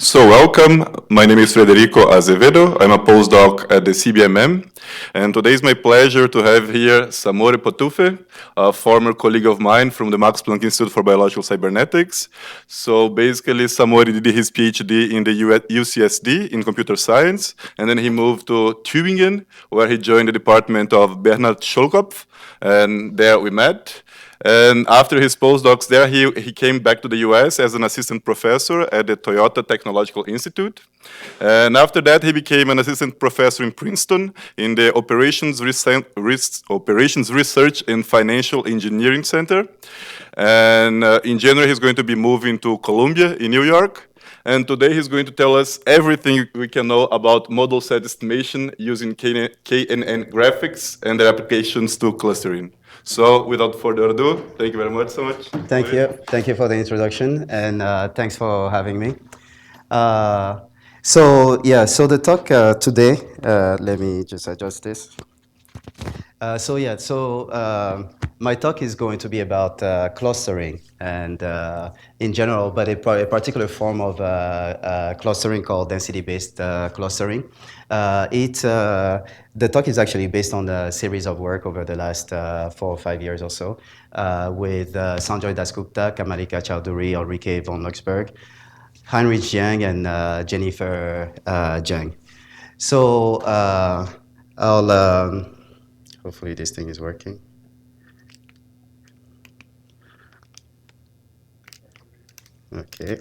So welcome, my name is Federico Azevedo, I'm a postdoc at the CBMM, and today is my pleasure to have here Samory Kpotufe, a former colleague of mine from the Max Planck Institute for Biological Cybernetics. So basically, Samory did his PhD in the UCSD in computer science, and then he moved to Tübingen, where he joined the department of Bernhard Scholkopf, and there we met. And after his postdocs there, he came back to the US as an assistant professor at the Toyota Technological Institute. And after that, he became an assistant professor in Princeton in the Operations Research and Financial Engineering Center. And in January, he's going to be moving to Columbia in New York. And today he's going to tell us everything we can know about modal-set estimation using kNN graphics and their applications to clustering. So without further ado, thank you very much so much. Thank you. Thank you for the introduction, and thanks for having me. So the talk today, let me just adjust this. My talk is going to be about clustering and in general, but a particular form of clustering called density-based clustering. The talk is actually based on a series of work over the last 4 or 5 years or so with Sanjoy Dasgupta, Kamalika Chowdhury, Ulrike von Luxburg, Heinrich Jiang, and Jennifer Jiang. So hopefully this thing is working. Okay.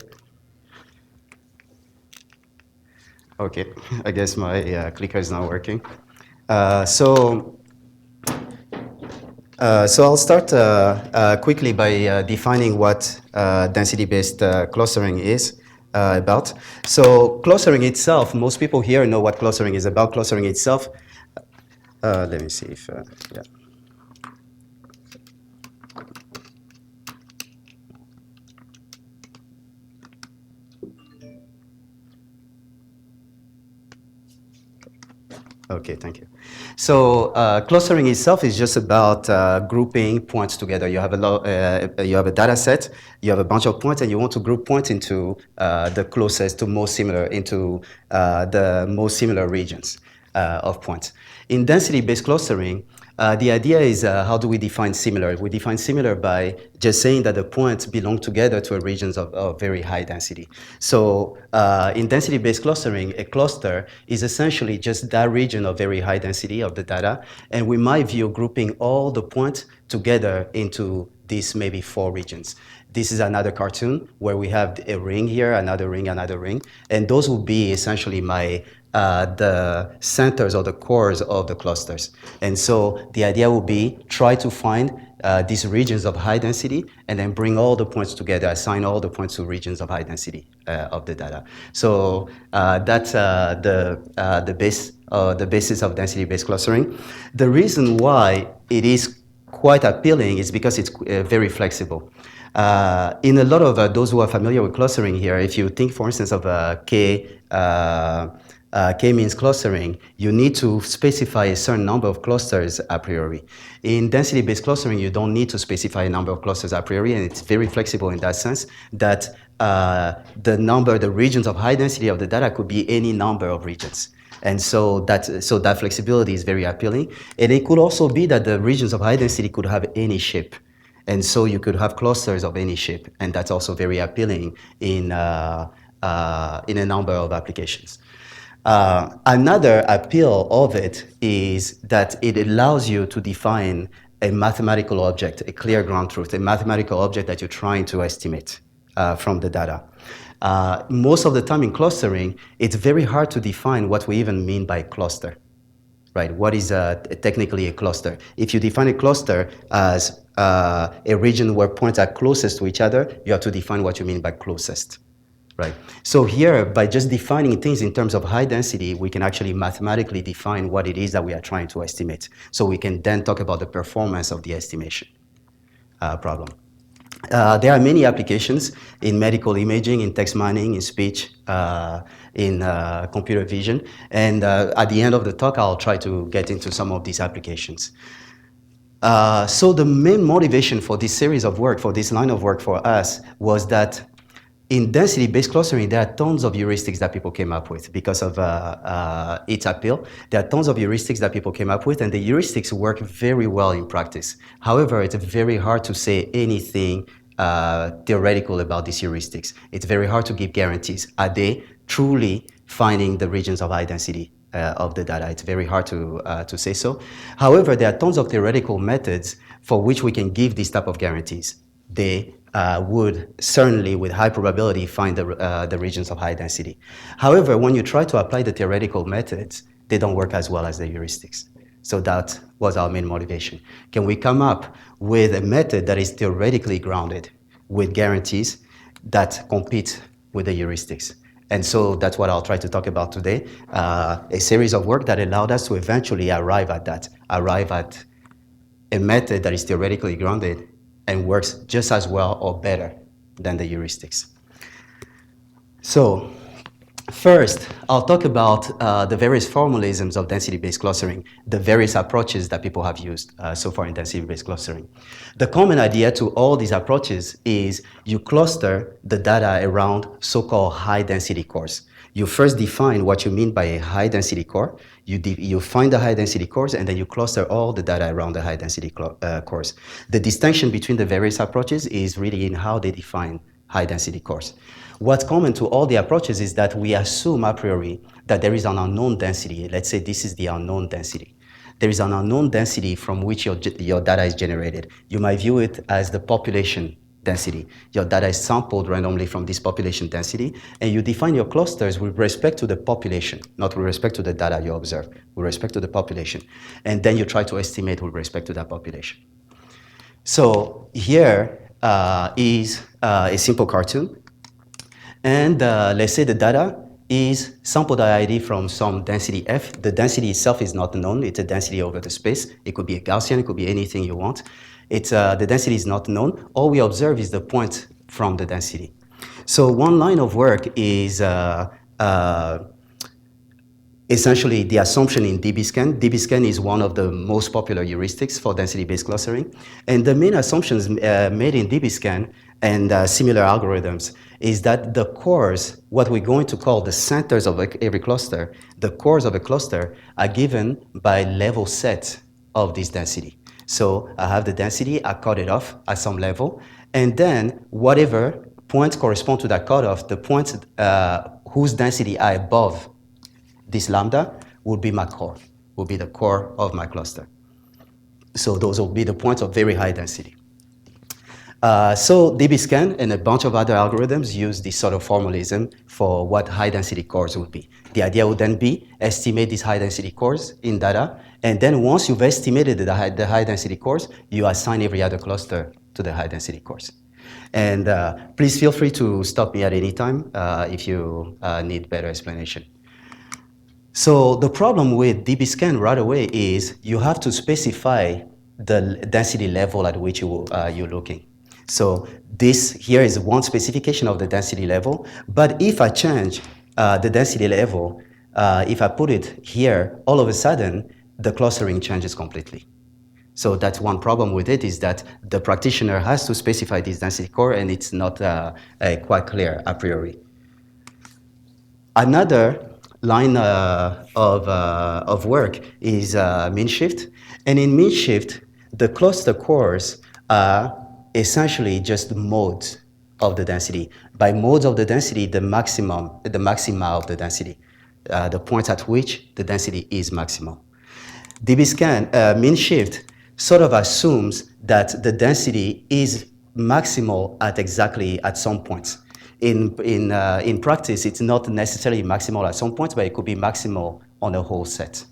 Okay, I guess my clicker is not working. So I'll start quickly by defining what density-based clustering is about. So clustering itself, most people here know what clustering is about. Clustering itself, let me see if, yeah. Okay, thank you. So clustering itself is just about grouping points together. You have a data set, you have a bunch of points, and you want to group points into the closest to most similar, into the most similar regions of points. In density-based clustering, the idea is how do we define similar? We define similar by just saying that the points belong together to a regions of very high density. So in density-based clustering, a cluster is essentially just that region of very high density of the data, and we might view grouping all the points together into these maybe 4 regions. This is another cartoon where we have a ring here, another ring, and those will be essentially the centers or the cores of the clusters. And so the idea will be try to find these regions of high density and then bring all the points together, assign all the points to regions of high density of the data. So that's the basis of density-based clustering. The reason why it is quite appealing is because it's very flexible. In a lot of those who are familiar with clustering here, if you think, for instance, of k-means clustering, you need to specify a certain number of clusters a priori. In density-based clustering, you don't need to specify a number of clusters a priori, and it's very flexible in that sense that the regions of high density of the data could be any number of regions. And so that flexibility is very appealing. And it could also be that the regions of high density could have any shape. And so you could have clusters of any shape, and that's also very appealing in a number of applications. Another appeal of it is that it allows you to define a mathematical object, a clear ground truth, a mathematical object that you're trying to estimate from the data. Most of the time in clustering, it's very hard to define what we even mean by cluster, right? What is technically a cluster? If you define a cluster as a region where points are closest to each other, you have to define what you mean by closest. Right. So here, by just defining things in terms of high density, we can actually mathematically define what it is that we are trying to estimate. So we can then talk about the performance of the estimation problem. There are many applications in medical imaging, in text mining, in speech, in computer vision. And at the end of the talk, I'll try to get into some of these applications. So the main motivation for this series of work, for this line of work for us, was that In density-based clustering, there are tons of heuristics that people came up with because of its appeal. There are tons of heuristics that people came up with, and the heuristics work very well in practice. However, it's very hard to say anything theoretical about these heuristics. It's very hard to give guarantees. Are they truly finding the regions of high density of the data? It's very hard to say so. However, there are tons of theoretical methods for which we can give these type of guarantees. They would certainly, with high probability, find the regions of high density. However, when you try to apply the theoretical methods, they don't work as well as the heuristics. So that was our main motivation. Can we come up with a method that is theoretically grounded with guarantees that compete with the heuristics? And so that's what I'll try to talk about today, a series of work that allowed us to eventually arrive at a method that is theoretically grounded and works just as well or better than the heuristics. So first, I'll talk about the various formalisms of density-based clustering, the various approaches that people have used so far in density-based clustering. The common idea to all these approaches is you cluster the data around so-called high-density cores. You first define what you mean by a high-density core. You find the high-density cores, and then you cluster all the data around the high-density cores. The distinction between the various approaches is really in how they define high-density cores. What's common to all the approaches is that we assume a priori that there is an unknown density. Let's say this is the unknown density. There is an unknown density from which your data is generated. You might view it as the population density. Your data is sampled randomly from this population density, and you define your clusters with respect to the population, not with respect to the data you observe, with respect to the population. And then you try to estimate with respect to that population. So here is a simple cartoon. And let's say the data is sample ID from some density f. The density itself is not known. It's a density over the space. It could be a Gaussian. It could be anything you want. The density is not known. All we observe is the point from the density. So one line of work is essentially the assumption in dbScan. dbScan is one of the most popular heuristics for density-based clustering. And the main assumptions made in dbScan and similar algorithms is that the cores, what we're going to call the centers of every cluster, the cores of a cluster are given by level set of this density. So I have the density, I cut it off at some level, and then whatever points correspond to that cutoff, the points whose density are above this lambda would be my core, will be the core of my cluster. So those will be the points of very high density. So dbScan and a bunch of other algorithms use this sort of formalism for what high-density cores would be. The idea would then be estimate these high-density cores in data, and then once you've estimated the high-density cores, you assign every other cluster to the high-density cores. And please feel free to stop me at any time if you need better explanation. So the problem with dbScan right away is you have to specify the density level at which you're looking. So this here is one specification of the density level, but if I change the density level, if I put it here, all of a sudden, the clustering changes completely. So that's one problem with it, is that the practitioner has to specify this density core, and it's not quite clear a priori. Another line of work is mean shift. And in mean shift, the cluster cores are essentially just modes of the density. By modes of the density, the maxima of the density, the point at which the density is maximal. dbScan, mean shift, sort of assumes that the density is maximal at some points. In practice, it's not necessarily maximal at some points, but it could be maximal on a whole set,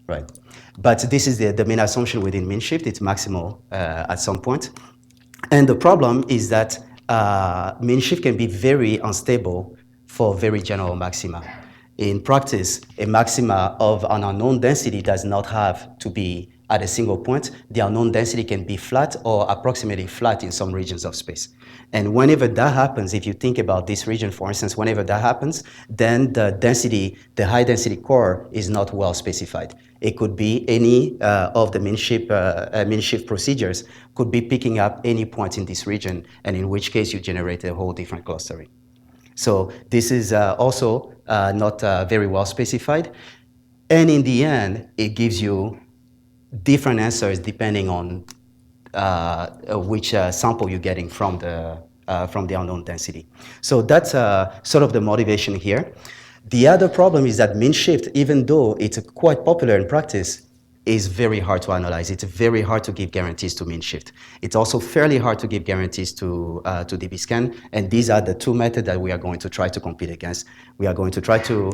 right? But this is the main assumption within mean shift. It's maximal at some point. And the problem is that mean shift can be very unstable for very general maxima. In practice, a maxima of an unknown density does not have to be at a single point, the unknown density can be flat or approximately flat in some regions of space. And whenever that happens, if you think about this region, for instance, whenever that happens, then the density, the high density core is not well specified. It could be any of the min-shift procedures could be picking up any point in this region, and in which case you generate a whole different clustering. So this is also not very well specified. And in the end, it gives you different answers depending on which sample you're getting from the unknown density. So that's sort of the motivation here. The other problem is that min-shift, even though it's quite popular in practice, is very hard to analyze. It's very hard to give guarantees to min-shift. It's also fairly hard to give guarantees to dbScan, and these are the two methods that we are going to try to compete against. We are going to try to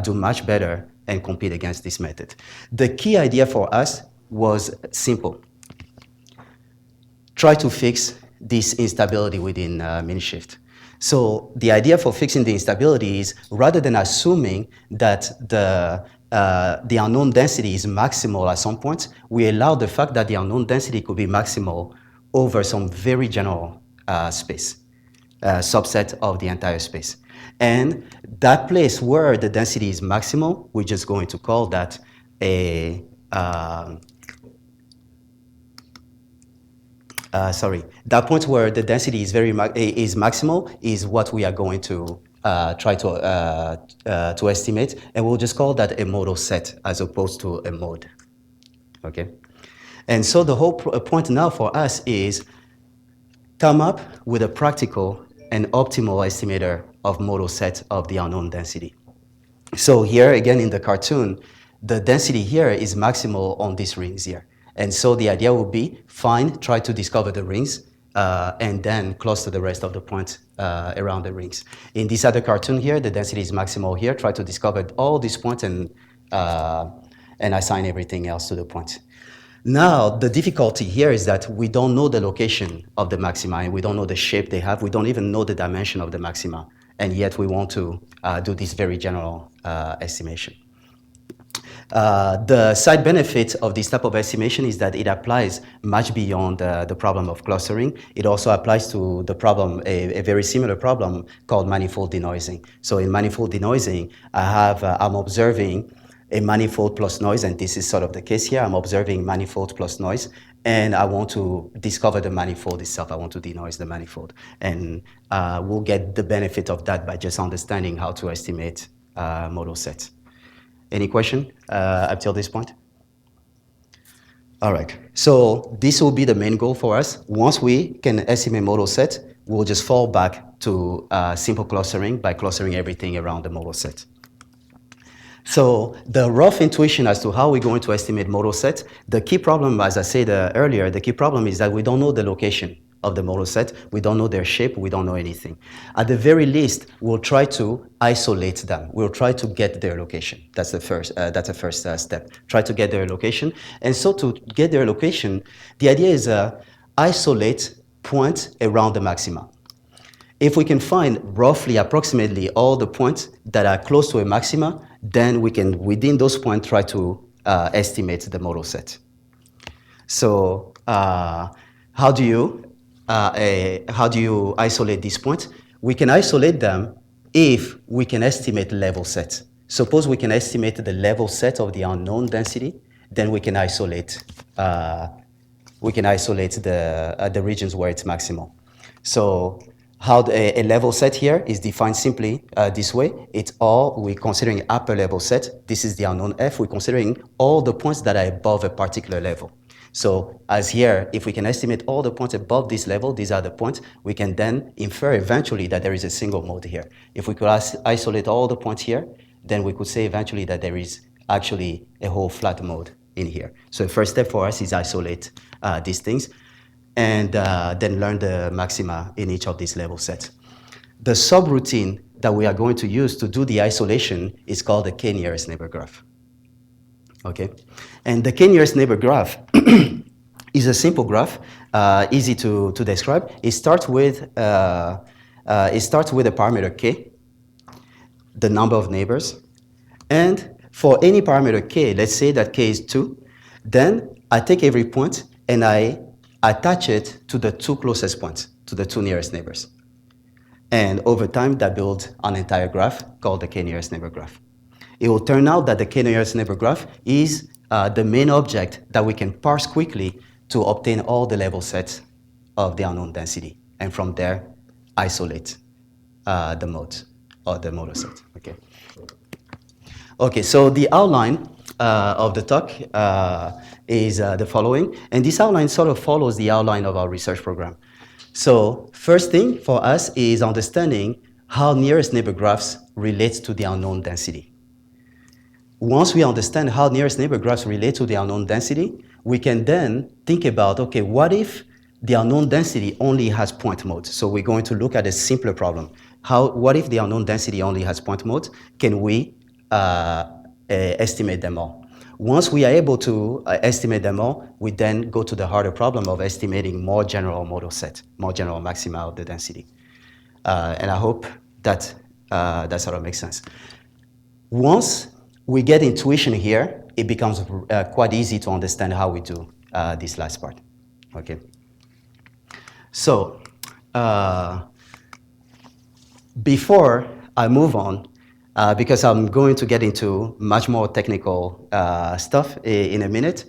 do much better and compete against this method. The key idea for us was simple. Try to fix this instability within min-shift. So the idea for fixing the instability is, rather than assuming that the unknown density is maximal at some point, we allow the fact that the unknown density could be maximal over some very general space, subset of the entire space. And that place where the density is maximal, we're just going to call that a that point where the density is is maximal is what we are going to try to estimate, and we'll just call that a modal set as opposed to a mode. Okay, and so the whole point now for us is come up with a practical and optimal estimator of modal set of the unknown density. So here again in the cartoon, the density here is maximal on these rings here. And so the idea would be, try to discover the rings, and then cluster the rest of the points around the rings. In this other cartoon here, the density is maximal here. Try to discover all these points and assign everything else to the point. Now, the difficulty here is that we don't know the location of the maxima, and we don't know the shape they have. We don't even know the dimension of the maxima, and yet we want to do this very general estimation. The side benefit of this type of estimation is that it applies much beyond the problem of clustering. It also applies to the problem, a very similar problem called manifold denoising. So in manifold denoising, I'm observing a manifold plus noise, and this is sort of the case here. I'm observing manifold plus noise, and I want to discover the manifold itself. I want to denoise the manifold, and we'll get the benefit of that by just understanding how to estimate modal sets. Any question up till this point? All right, so this will be the main goal for us. Once we can estimate modal set, we'll just fall back to simple clustering by clustering everything around the modal set. So the rough intuition as to how we're going to estimate modal set, the key problem, as I said earlier, the key problem is that we don't know the location of the modal set. We don't know their shape. We don't know anything. At the very least, we'll try to isolate them. We'll try to get their location. That's the first step. Try to get their location. And so to get their location, the idea is isolate points around the maxima. If we can find roughly, approximately all the points that are close to a maxima, then we can, within those points, try to estimate the modal set. So how do you isolate these points? We can isolate them if we can estimate level sets. Suppose we can estimate the level set of the unknown density, then we can isolate the regions where it's maximal. So how a level set here is defined simply this way. We're considering upper level set. This is the unknown f. We're considering all the points that are above a particular level. So as here, if we can estimate all the points above this level, these are the points, we can then infer eventually that there is a single mode here. If we could isolate all the points here, then we could say eventually that there is actually a whole flat mode in here. So the first step for us is isolate these things, and then learn the maxima in each of these level sets. The subroutine that we are going to use to do the isolation is called the k-nearest neighbor graph. Okay, and the k-nearest neighbor graph is a simple graph, easy to describe. It starts with a parameter k, the number of neighbors, and for any parameter k, let's say that k is 2, then I take every point and I attach it to the two closest points, to the two nearest neighbors. And over time, that builds an entire graph called the k-nearest neighbor graph. It will turn out that the k-nearest neighbor graph is the main object that we can parse quickly to obtain all the level sets of the unknown density, and from there, isolate the modes or the modal set. Okay. Okay, so the outline of the talk is the following, and this outline sort of follows the outline of our research program. So first thing for us is understanding how nearest neighbor graphs relate to the unknown density. Once we understand how nearest neighbor graphs relate to the unknown density, we can then think about, okay, what if the unknown density only has point modes? So we're going to look at a simpler problem. What if the unknown density only has point modes? Can we estimate them all? Once we are able to estimate them all, we then go to the harder problem of estimating more general modal set, more general maxima of the density. And I hope that sort of makes sense. Once we get intuition here, it becomes quite easy to understand how we do this last part. Okay. So before I move on, because I'm going to get into much more technical stuff in a minute,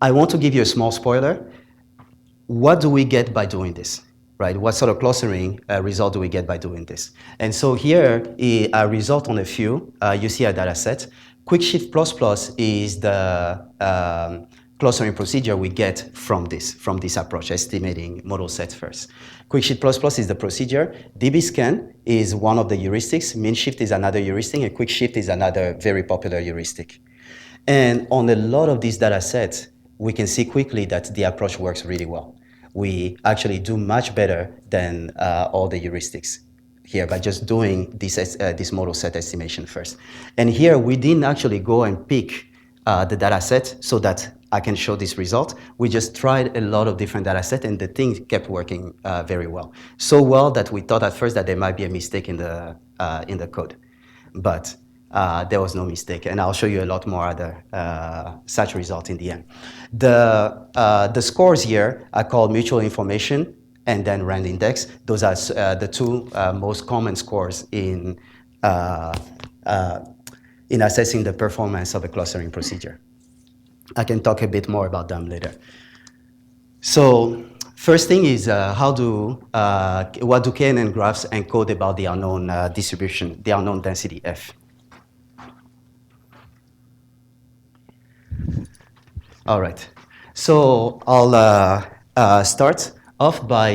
I want to give you a small spoiler. What do we get by doing this? Right? What sort of clustering result do we get by doing this? And so here, a result on a few, you see a data set. QuickShift++ is the clustering procedure we get from this approach, estimating modal sets first. QuickShift++ is the procedure. dbScan is one of the heuristics. MinShift is another heuristic, and QuickShift is another very popular heuristic. And on a lot of these data sets, we can see quickly that the approach works really well. We actually do much better than all the heuristics here by just doing this modal set estimation first. And here, we didn't actually go and pick the data set so that I can show this result. We just tried a lot of different data sets, and the thing kept working very well. So well that we thought at first that there might be a mistake in the code. But there was no mistake, and I'll show you a lot more other such results in the end. The scores here are called mutual information and then rand index. Those are the two most common scores in assessing the performance of a clustering procedure. I can talk a bit more about them later. So first thing is what do kNN graphs encode about the unknown distribution, the unknown density F? All right. So I'll start off by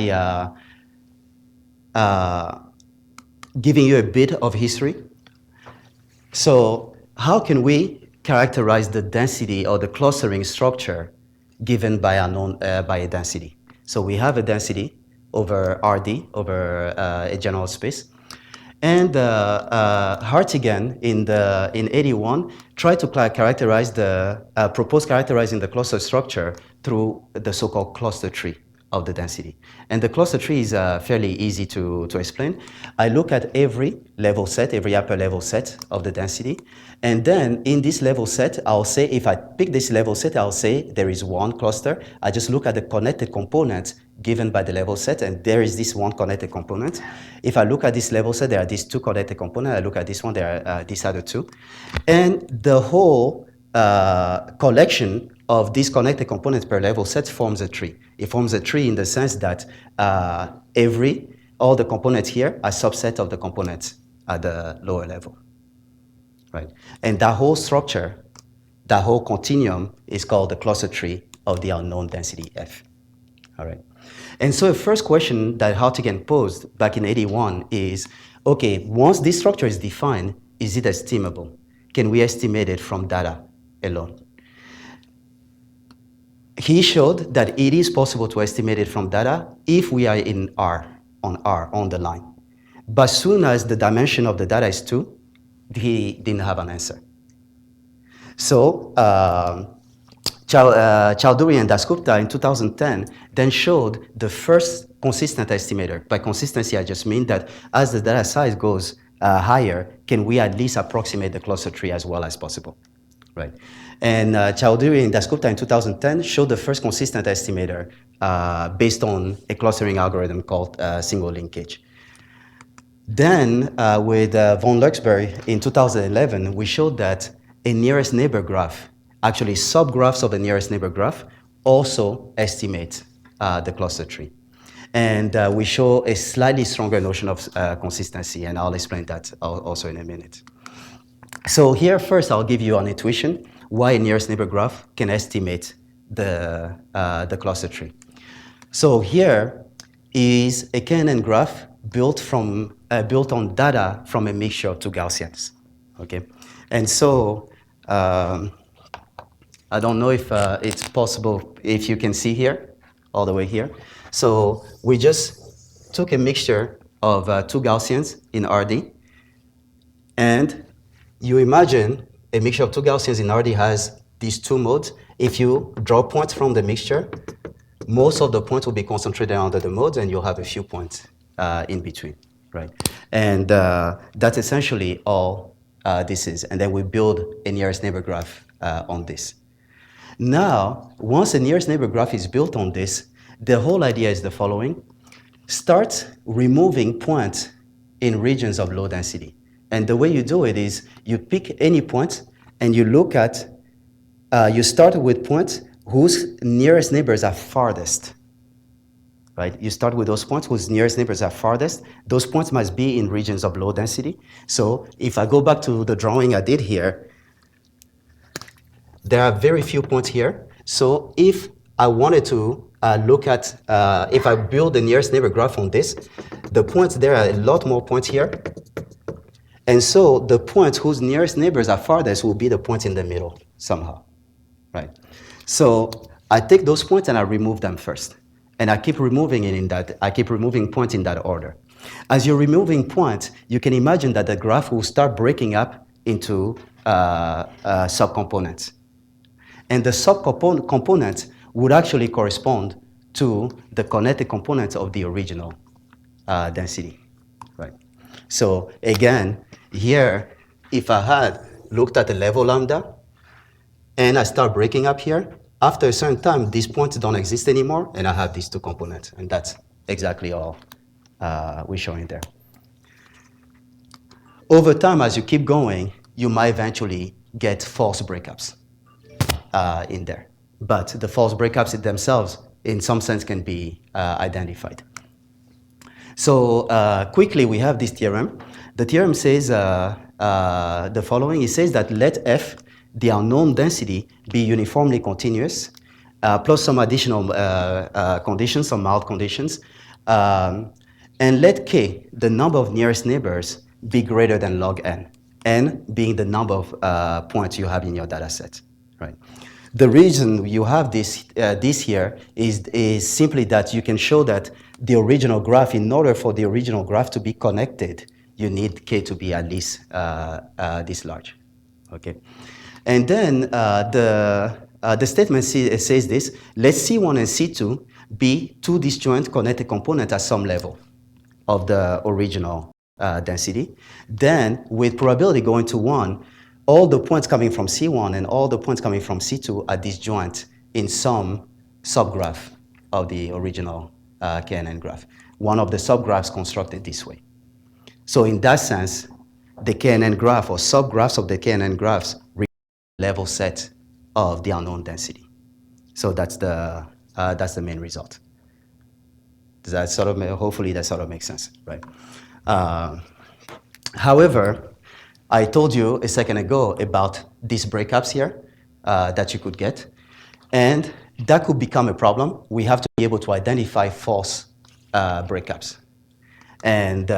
giving you a bit of history. So how can we characterize the density or the clustering structure given by a density? So we have a density over RD, over a general space. And Hartigan in 81 tried to characterize propose characterizing the cluster structure through the so-called cluster tree of the density. And the cluster tree is fairly easy to explain. I look at every level set, every upper level set of the density. And then in this level set, I'll say, if I pick this level set, I'll say there is one cluster. I just look at the connected components given by the level set, and there is this one connected component. If I look at this level set, there are these two connected components. I look at this one, there are these other two. And the whole collection of these connected components per level set forms a tree. It forms a tree in the sense that all the components here are subset of the components at the lower level, right? And that whole structure, that whole continuum is called the cluster tree of the unknown density F, all right? And so the first question that Hartigan posed back in 81 is, okay, once this structure is defined, is it estimable? Can we estimate it from data alone? He showed that it is possible to estimate it from data if we are in R, on the line. But as soon as the dimension of the data is 2, he didn't have an answer. So Chowdhury and Dasgupta in 2010 then showed the first consistent estimator. By consistency, I just mean that as the data size goes higher, can we at least approximate the cluster tree as well as possible, right? And Chowdhury and Dasgupta in 2010 showed the first consistent estimator based on a clustering algorithm called single linkage. Then, with von Luxemburg in 2011, we showed that a nearest neighbor graph, actually subgraphs of the nearest neighbor graph, also estimate the cluster tree. And we show a slightly stronger notion of consistency, and I'll explain that also in a minute. So here, first, I'll give you an intuition why a nearest neighbor graph can estimate the cluster tree. So here is a kNN graph built on data from a mixture of two Gaussians, okay? And so I don't know if it's possible, if you can see here, all the way here. So we just took a mixture of two Gaussians in RD, and you imagine a mixture of two Gaussians in RD has these two modes. If you draw points from the mixture, most of the points will be concentrated under the modes, and you'll have a few points in between, right? And that's essentially all this is. And then we build a nearest neighbor graph on this. Now, once a nearest neighbor graph is built on this, the whole idea is the following. Start removing points in regions of low density. And the way you do it is you pick any point and you look at, you start with points whose nearest neighbors are farthest, right? You start with those points whose nearest neighbors are farthest. Those points must be in regions of low density. So if I go back to the drawing I did here, there are very few points here. So if I wanted to look at, if I build the nearest neighbor graph on this, the points, there are a lot more points here. And so the points whose nearest neighbors are farthest will be the points in the middle somehow, right? So I take those points and I remove them first. And I keep removing it in that, I keep removing points in that order. As you're removing points, you can imagine that the graph will start breaking up into subcomponents. And the subcomponents would actually correspond to the connected components of the original density, right? So again, here, if I had looked at the level lambda, and I start breaking up here, after a certain time, these points don't exist anymore, and I have these two components, and that's exactly all we're showing there. Over time, as you keep going, you might eventually get false breakups in there. But the false breakups themselves, in some sense, can be identified. So quickly, we have this theorem. The theorem says the following. It says that let F, the unknown density, be uniformly continuous, plus some additional conditions, some mild conditions. And let K, the number of nearest neighbors, be greater than log n being the number of points you have in your data set, right? The reason you have this here is simply that you can show that the original graph, in order for the original graph to be connected, you need K to be at least this large, okay? And then the statement says this: let C1 and C2 be two disjoint connected components at some level of the original density. Then, with probability going to 1, all the points coming from C1 and all the points coming from C2 are disjoint in some subgraph of the original kNN graph. One of the subgraphs constructed this way. So in that sense, the kNN graph or subgraphs of the kNN graphs represent the level set of the unknown density. So that's the main result. Does that sort of, hopefully that sort of makes sense, right? However, I told you a second ago about these breakups here that you could get, and that could become a problem. We have to be able to identify false breakups. And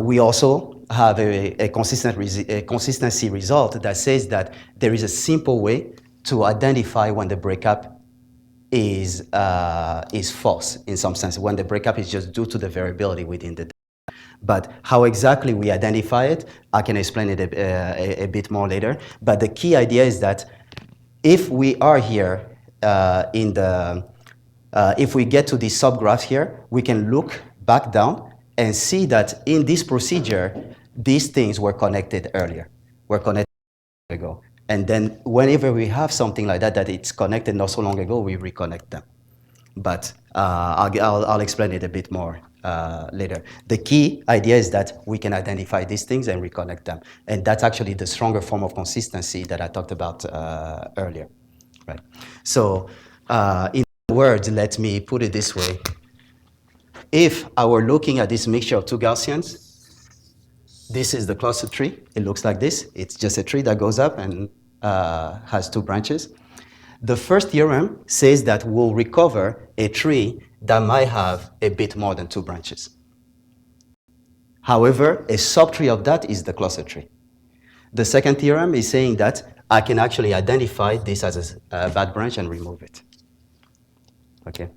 we also have a consistency result that says that there is a simple way to identify when the breakup is false in some sense, when the breakup is just due to the variability within the data. But how exactly we identify it, I can explain it a bit more later. But the key idea is that if we are here if we get to this subgraph here, we can look back down and see that in this procedure, these things were connected earlier, were connected ago. And then whenever we have something like that, that it's connected not so long ago, we reconnect them. But I'll explain it a bit more later. The key idea is that we can identify these things and reconnect them. And that's actually the stronger form of consistency that I talked about earlier. Right. So in words, let me put it this way. If I were looking at this mixture of two Gaussians, this is the cluster tree. It looks like this. It's just a tree that goes up and has two branches. The first theorem says that we'll recover a tree that might have a bit more than two branches. However, a subtree of that is the cluster tree. The second theorem is saying that I can actually identify this as a bad branch and remove it. Okay.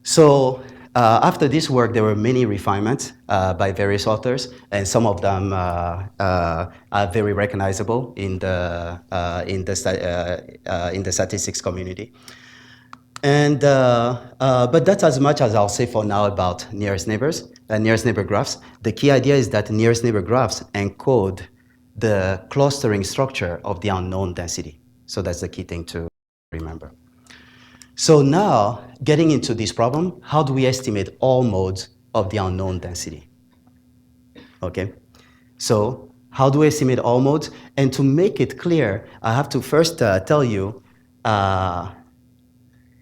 So after this work, there were many refinements by various authors, and some of them are very recognizable in the statistics community. And but that's as much as I'll say for now about nearest neighbors and nearest neighbor graphs. The key idea is that nearest neighbor graphs encode the clustering structure of the unknown density. So that's the key thing to remember. So now, getting into this problem, how do we estimate all modes of the unknown density? Okay, so how do we estimate all modes? And to make it clear, I have to first tell you a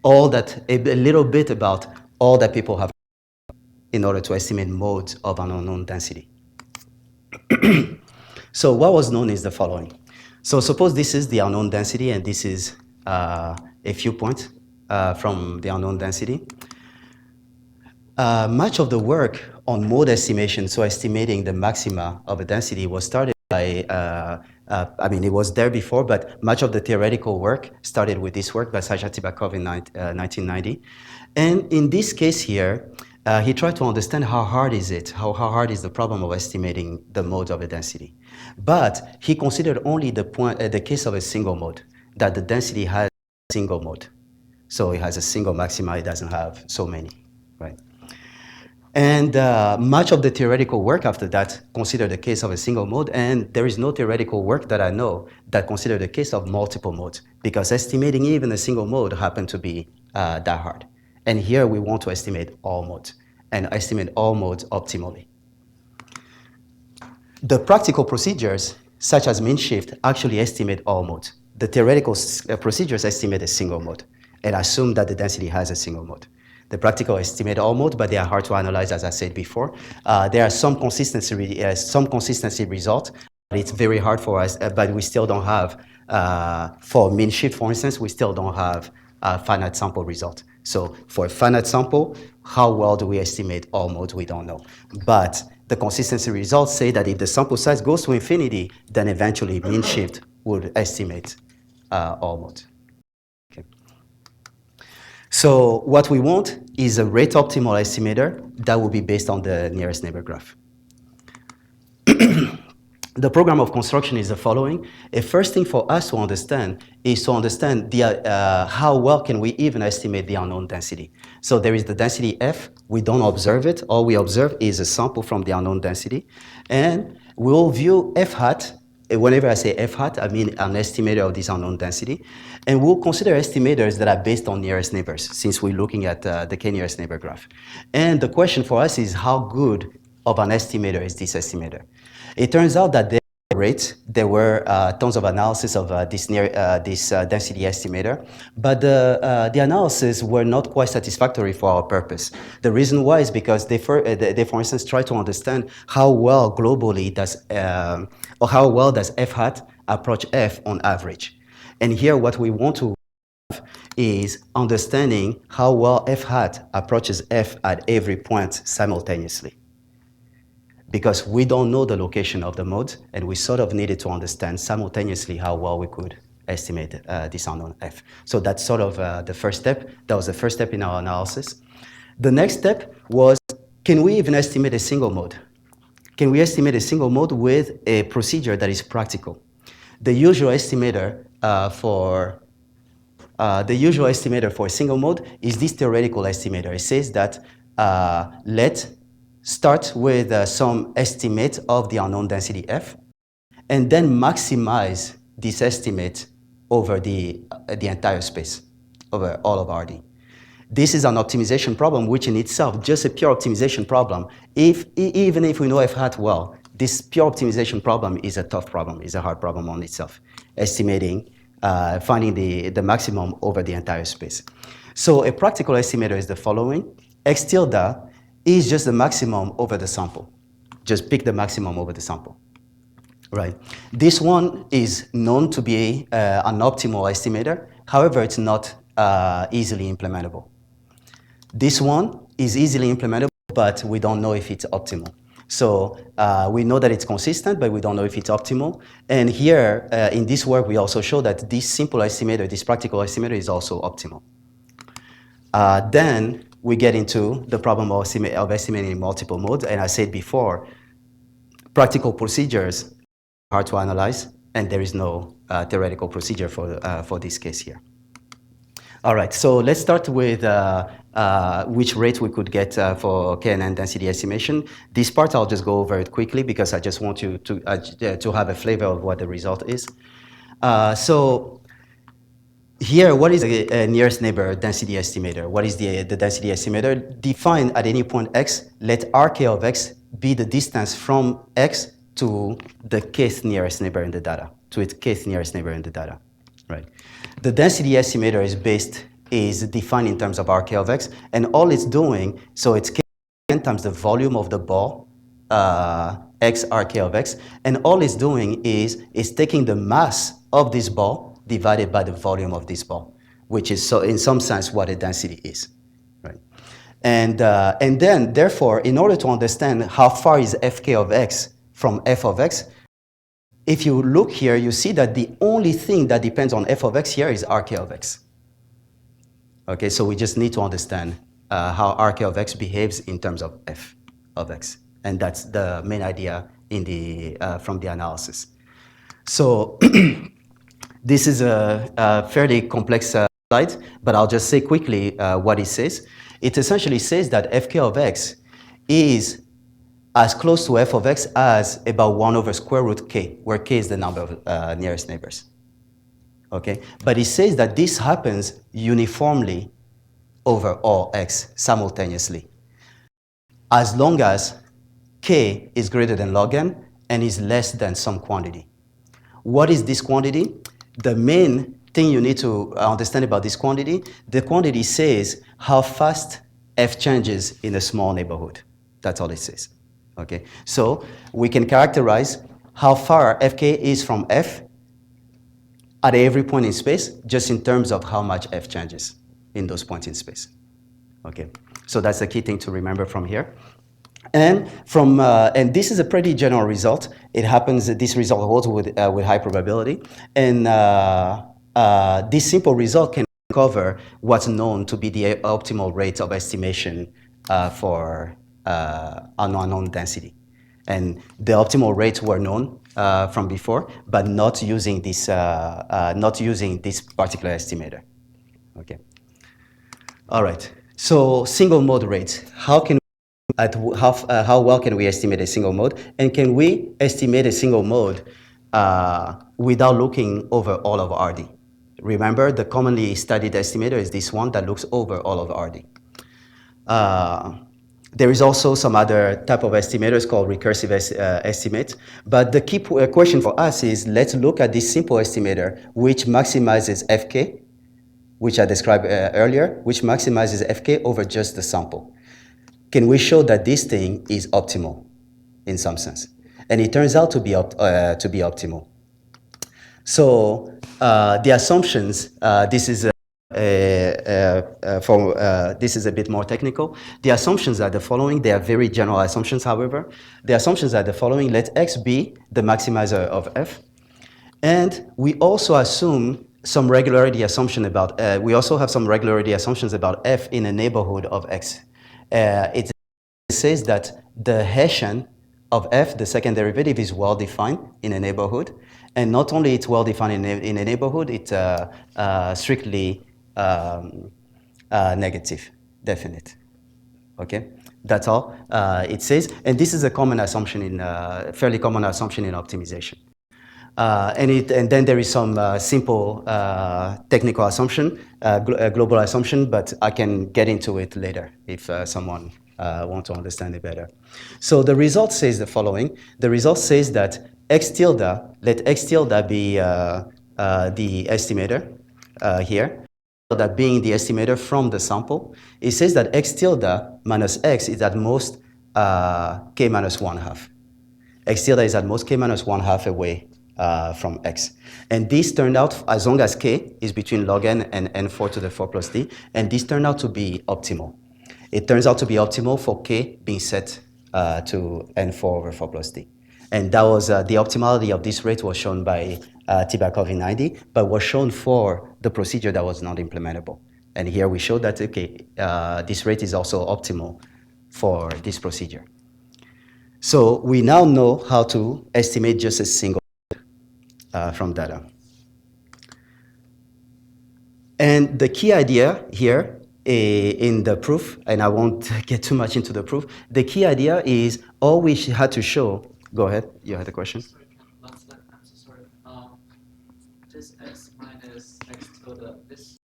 little bit about all that people have in order to estimate modes of an unknown density. So what was known is the following. So suppose this is the unknown density, and this is a few points from the unknown density. Much of the work on mode estimation, so estimating the maxima of a density, was started by, I mean, it was there before, but much of the theoretical work started with this work by Sajat Tibakov in 1990. And in this case here, he tried to understand how hard is it, how hard is the problem of estimating the modes of a density. But he considered only the case of a single mode, that the density has a single mode. So it has a single maxima, it doesn't have so many, right? And much of the theoretical work after that considered the case of a single mode, and there is no theoretical work that I know that considered the case of multiple modes, because estimating even a single mode happened to be that hard. And here we want to estimate all modes, and estimate all modes optimally. The practical procedures, such as mean shift, actually estimate all modes. The theoretical procedures estimate a single mode and assume that the density has a single mode. The practical estimate all modes, but they are hard to analyze, as I said before. There are some consistency results, but it's very hard for us, but we still don't have, for mean shift, for instance, we still don't have a finite sample result. So for a finite sample, how well do we estimate all modes? We don't know. But the consistency results say that if the sample size goes to infinity, then eventually mean shift would estimate all modes. Okay. So what we want is a rate optimal estimator that will be based on the nearest neighbor graph. The program of construction is the following. A first thing for us to understand is to understand how well can we even estimate the unknown density. So there is the density f. We don't observe it. All we observe is a sample from the unknown density. And we'll view f hat. Whenever I say f hat, I mean an estimator of this unknown density. And we'll consider estimators that are based on nearest neighbors, since we're looking at the k-nearest neighbor graph. And the question for us is, how good of an estimator is this estimator? It turns out that there were tons of analysis of this density estimator, but the analysis were not quite satisfactory for our purpose. The reason why is because they, for instance, try to understand how well globally does, or how well does f hat approach f on average. And here what we want to have is understanding how well f hat approaches f at every point simultaneously. Because we don't know the location of the modes, and we sort of needed to understand simultaneously how well we could estimate this unknown f. So that's sort of the first step. That was the first step in our analysis. The next step was, can we even estimate a single mode? Can we estimate a single mode with a procedure that is practical? The usual estimator for a single mode is this theoretical estimator. It says that let's start with some estimate of the unknown density f, and then maximize this estimate over the entire space, over all of RD. This is an optimization problem, which in itself, just a pure optimization problem, even if we know F hat well, this pure optimization problem is a tough problem, is a hard problem on itself, estimating, finding the maximum over the entire space. So a practical estimator is the following. X tilde is just the maximum over the sample. Just pick the maximum over the sample. Right. This one is known to be an optimal estimator. However, it's not easily implementable. This one is easily implementable, but we don't know if it's optimal. So we know that it's consistent, but we don't know if it's optimal. And here, in this work, we also show that this simple estimator, this practical estimator, is also optimal. Then we get into the problem of estimating in multiple modes. And I said before, practical procedures are hard to analyze, and there is no theoretical procedure for this case here. All right, so let's start with which rate we could get for kNN density estimation. This part I'll just go over it quickly because I just want you to have a flavor of what the result is. So here, what is a nearest neighbor density estimator? What is the density estimator? Define at any point x, let Rk of x be the distance from x to the kth nearest neighbor in the data, to its kth nearest neighbor in the data, right? The density estimator is defined in terms of Rk of x, and all it's doing, so it's kn times the volume of the ball, x Rk of x, and all it's doing is taking the mass of this ball divided by the volume of this ball, which is, so in some sense, what a density is, right? And then, therefore, in order to understand how far is Fk of x from f of x, if you look here, you see that the only thing that depends on f of x here is Rk of x. Okay, so we just need to understand how Rk of x behaves in terms of f of x. And that's the main idea in from the analysis. So this is a fairly complex slide, but I'll just say quickly what it says. It essentially says that Fk of x is as close to f of x as about 1 over square root k, where k is the number of nearest neighbors. Okay, but it says that this happens uniformly over all x simultaneously, as long as k is greater than log n and is less than some quantity. What is this quantity? The main thing you need to understand about this quantity, the quantity says how fast f changes in a small neighborhood. That's all it says. Okay, so we can characterize how far Fk is from f at every point in space, just in terms of how much f changes in those points in space. Okay, so that's the key thing to remember from here. And and this is a pretty general result. It happens that this result holds with high probability, and this simple result can cover what's known to be the optimal rate of estimation for unknown density. And the optimal rates were known from before, but not using this particular estimator. Okay. All right. So single mode rates. How well can we estimate a single mode? And can we estimate a single mode without looking over all of RD? Remember, the commonly studied estimator is this one that looks over all of RD. There is also some other type of estimators called recursive estimate. But the key question for us is, let's look at this simple estimator, which maximizes Fk, which I described earlier, which maximizes Fk over just the sample. Can we show that this thing is optimal in some sense? And it turns out to be optimal. So the assumptions, this is a bit more technical. The assumptions are the following. They are very general assumptions, however. The assumptions are the following. Let x be the maximizer of f. And we also assume some regularity assumption about, we also have some regularity assumptions about f in a neighborhood of x. It says that the Hessian of f, the second derivative, is well defined in a neighborhood. And not only it's well defined in a neighborhood, it's strictly negative, definite. Okay, that's all it says. And this is a common assumption fairly common assumption in optimization. And then there is some simple technical assumption, global assumption, but I can get into it later if someone wants to understand it better. So the result says the following. The result says that x tilde, let x tilde be the estimator here, that being the estimator from the sample. It says that x tilde minus x is at most k minus 1/2. X tilde is at most k minus 1/2 away from x. And this turned out, as long as k is between log n and n4 to the 4 plus d, and this turned out to be optimal. It turns out to be optimal for k being set to n4 over 4 plus d. And that was the optimality of this rate was shown by Tibakov in 90, but was shown for the procedure that was not implementable. And here we show that, okay, this rate is also optimal for this procedure. So we now know how to estimate just a single from data. And the key idea here in the proof, and I won't get too much into the proof, the key idea is all we had to show. Go ahead, you had a question? Sorry, I'm so sorry. This x minus x tilde, this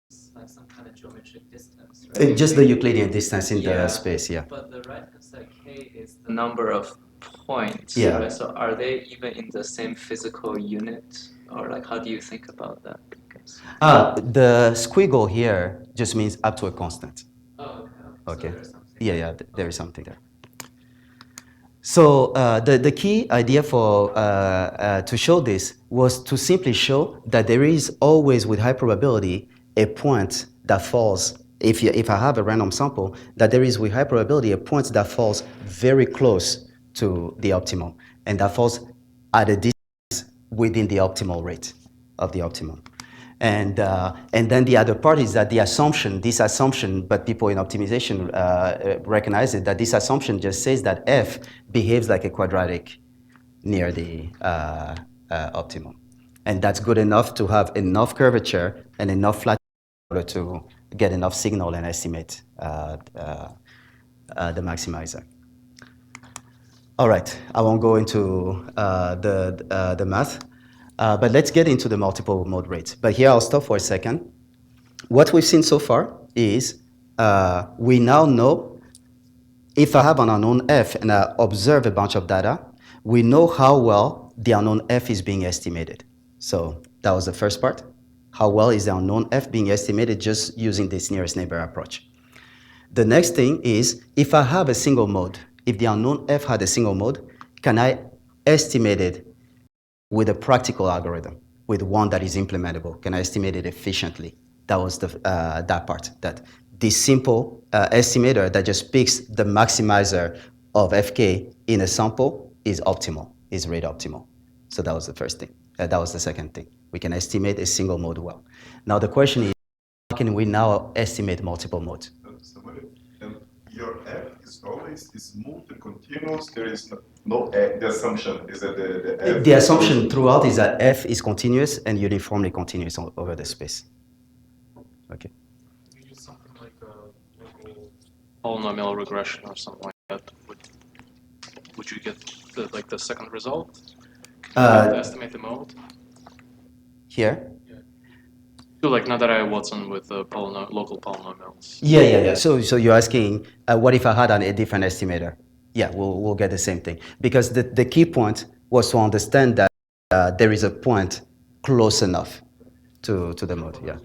is like some kind of geometric distance, right? Just the Euclidean distance in the space, yeah. But the right-hand side k is the number of points, Yeah. right? So are they even in the same physical unit? Or like, how do you think about that? Because The squiggle here just means up to a constant. oh, Okay. So there's something. Yeah, there is something there. So the key idea for to show this was to simply show that there is always, with high probability, a point that falls. If I have a random sample, that there is with high probability a point that falls very close to the optimum, and that falls at a distance within the optimal rate of the optimum. And then the other part is that this assumption, but people in optimization recognize it, that this assumption just says that f behaves like a quadratic near the optimum. And that's good enough to have enough curvature and enough flat in order to get enough signal and estimate the maximizer. All right, I won't go into the math. But let's get into the multiple mode rates. But here I'll stop for a second. What we've seen so far is we now know if I have an unknown f and I observe a bunch of data, we know how well the unknown f is being estimated. So that was the first part. How well is the unknown f being estimated just using this nearest neighbor approach? The next thing is if I have a single mode, if the unknown f had a single mode, can I estimate it with a practical algorithm, with one that is implementable? Can I estimate it efficiently? That was that part, that this simple estimator that just picks the maximizer of fk in a sample is optimal, is rate optimal. So that was the first thing. That was the second thing. We can estimate a single mode well. Now the question is, how can we now estimate multiple modes? And your f is always smooth and continuous. There is no the assumption is that the f. The assumption throughout is that f is continuous and uniformly continuous over the space. Okay. You use something like a local polynomial regression or something like that. Would you get the second result? To estimate the mode? Here? So like Nadaraya-Watson with local polynomials. Yeah. So you're asking, what if I had a different estimator? Yeah, we'll get the same thing. Because the key point was to understand that there is a point close enough to the mode. Yeah.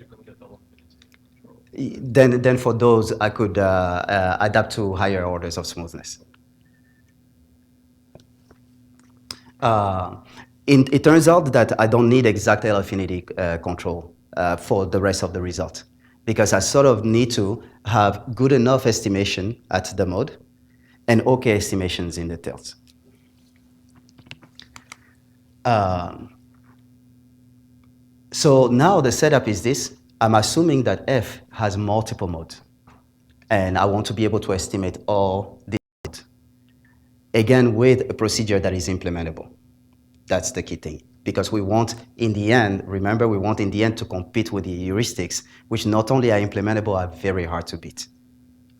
Then for those, I could adapt to higher orders of smoothness. It turns out that I don't need exact L affinity control for the rest of the result, because I sort of need to have good enough estimation at the mode and okay estimations in the tails. So now the setup is this. I'm assuming that f has multiple modes, and I want to be able to estimate all the modes, again with a procedure that is implementable. That's the key thing, because we want, in the end, remember, we want in the end to compete with the heuristics, which not only are implementable, are very hard to beat.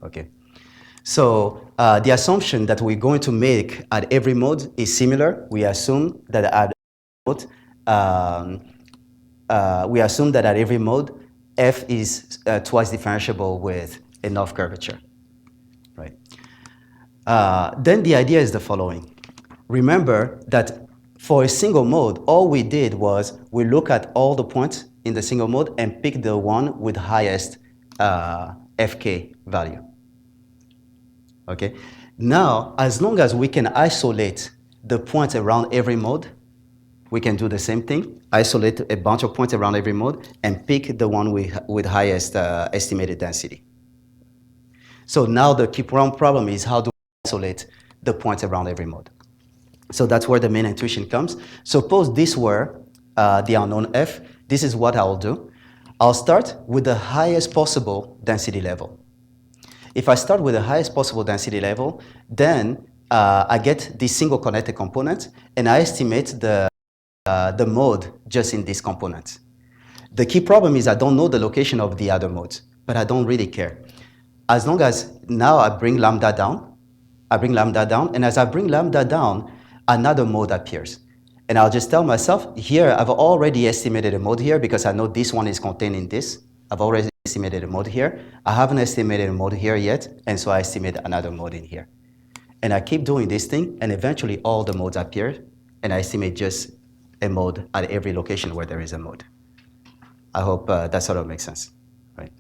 Okay. So the assumption that we're going to make at every mode is similar. We assume that at mode, we assume that at every mode, f is twice differentiable with enough curvature, right? Then the idea is the following. Remember that for a single mode, all we did was we look at all the points in the single mode and pick the one with highest fk value. Okay. Now, as long as we can isolate the points around every mode, we can do the same thing, isolate a bunch of points around every mode and pick the one with highest estimated density. So now the key problem is how do we isolate the points around every mode? So that's where the main intuition comes. Suppose this were the unknown f. This is what I'll do. I'll start with the highest possible density level. If I start with the highest possible density level, then I get this single connected component, and I estimate the mode just in this component. The key problem is I don't know the location of the other modes, but I don't really care. As long as now I bring lambda down, and as I bring lambda down, another mode appears. And I'll just tell myself, here I've already estimated a mode here because I know this one is contained in this. I've already estimated a mode here. I haven't estimated a mode here yet, and so I estimate another mode in here. And I keep doing this thing, and eventually all the modes appear, and I estimate just a mode at every location where there is a mode. I hope that sort of makes sense, right?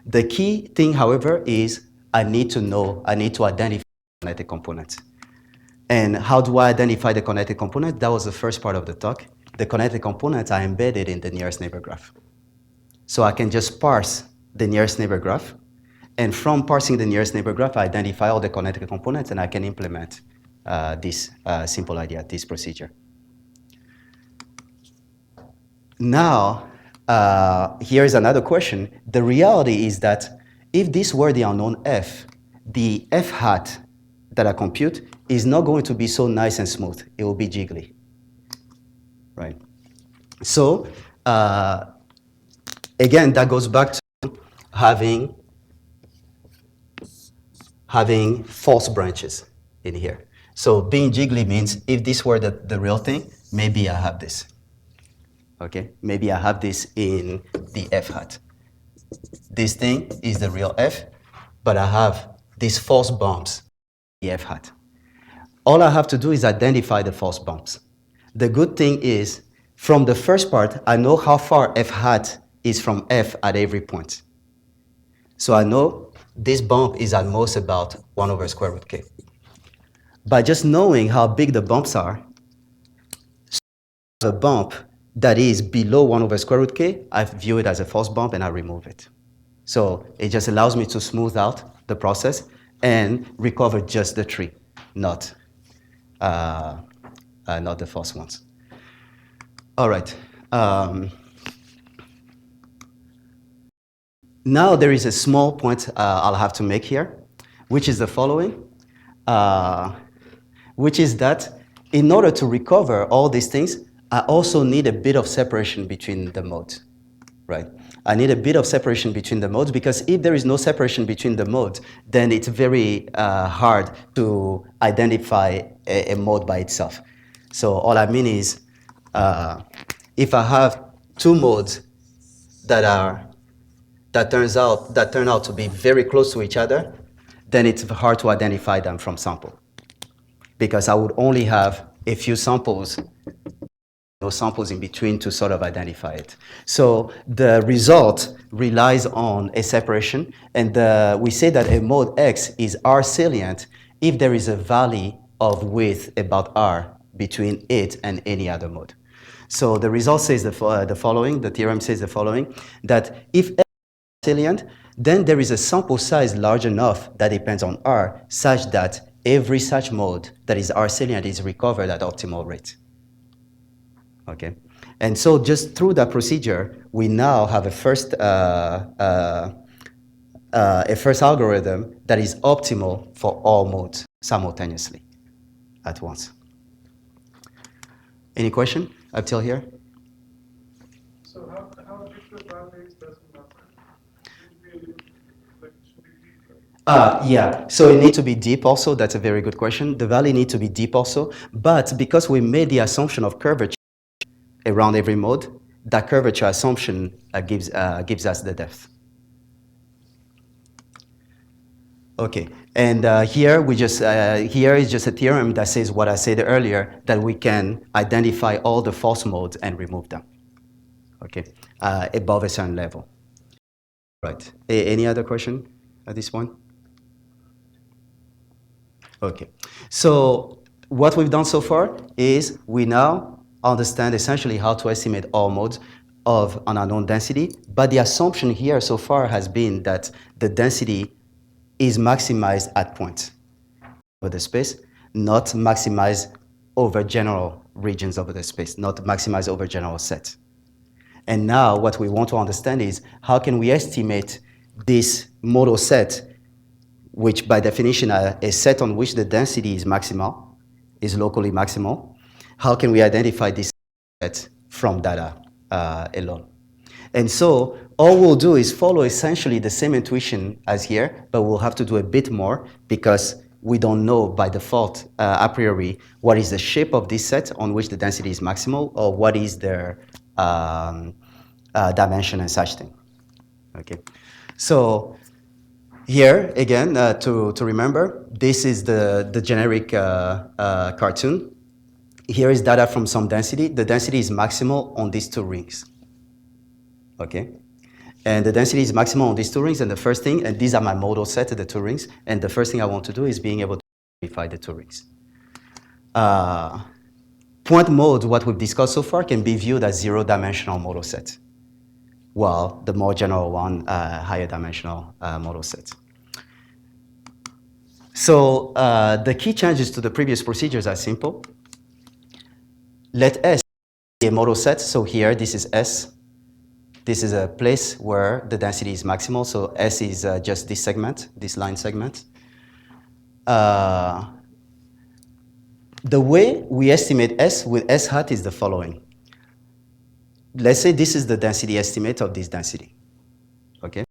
The key thing, however, is I need to identify the connected components. And how do I identify the connected component? That was the first part of the talk. The connected components are embedded in the nearest neighbor graph. So I can just parse the nearest neighbor graph. And from parsing the nearest neighbor graph, I identify all the connected components, and I can implement this simple idea, this procedure. Now, here's another question. The reality is that if this were the unknown f, the f hat that I compute is not going to be so nice and smooth. It will be jiggly, right? So, again, that goes back to having false branches in here. So being jiggly means if this were the real thing, maybe I have this. Okay, maybe I have this in the f hat. This thing is the real f, but I have these false bumps in the f hat. All I have to do is identify the false bumps. The good thing is, from the first part, I know how far f hat is from f at every point. So I know this bump is at most about 1 over square root k. By just knowing how big the bumps are, the bump that is below 1 over square root k, I view it as a false bump and I remove it. So it just allows me to smooth out the process and recover just the tree, not the false ones. All right. Now there is a small point I'll have to make here, which is the following, which is that in order to recover all these things, I also need a bit of separation between the modes, right? I need a bit of separation between the modes because if there is no separation between the modes, then it's very hard to identify a mode by itself. So all I mean is, if I have two modes that turn out to be very close to each other, then it's hard to identify them from sample, because I would only have a few samples, no samples in between to sort of identify it. So the result relies on a separation, and we say that a mode X is R salient if there is a valley of width about R between it and any other mode. So the result says the following, the theorem says the following, that if X is salient, then there is a sample size large enough that depends on R such that every such mode that is R salient is recovered at optimal rate. Okay, and so just through that procedure, we now have a first algorithm that is optimal for all modes simultaneously at once. Any question up till here? So how deep the valley is doesn't matter. Should be deep. Yeah, so it needs to be deep also. That's a very good question. The valley needs to be deep also, but because we made the assumption of curvature, around every mode, that curvature assumption gives us the depth. Okay, and here is just a theorem that says what I said earlier, that we can identify all the false modes and remove them. Okay, above a certain level. Right. Any other question at this point? Okay. So what we've done so far is we now understand essentially how to estimate all modes of an unknown density, but the assumption here so far has been that the density is maximized at points over the space, not maximized over general regions over the space, not maximized over general sets. And now what we want to understand is how can we estimate this modal set, which by definition are a set on which the density is maximal, is locally maximal. How can we identify this set from data alone? And so all we'll do is follow essentially the same intuition as here, but we'll have to do a bit more because we don't know by default, a priori, what is the shape of this set on which the density is maximal, or what is their dimension and such thing. Okay, so here again, to remember, this is the generic cartoon. Here is data from some density. The density is maximal on these two rings. Okay, and the density is maximal on these two rings, and the first thing, and these are my modal set of the two rings, and the first thing I want to do is being able to identify the two rings. Point mode, what we've discussed so far, can be viewed as zero-dimensional modal set, while the more general one, higher dimensional modal set. So the key changes to the previous procedures are simple. Let S be a modal set, so here this is S. This is a place where the density is maximal, so S is just this segment, this line segment. The way we estimate S with S hat is the following. Let's say this is the density estimate of this density, okay?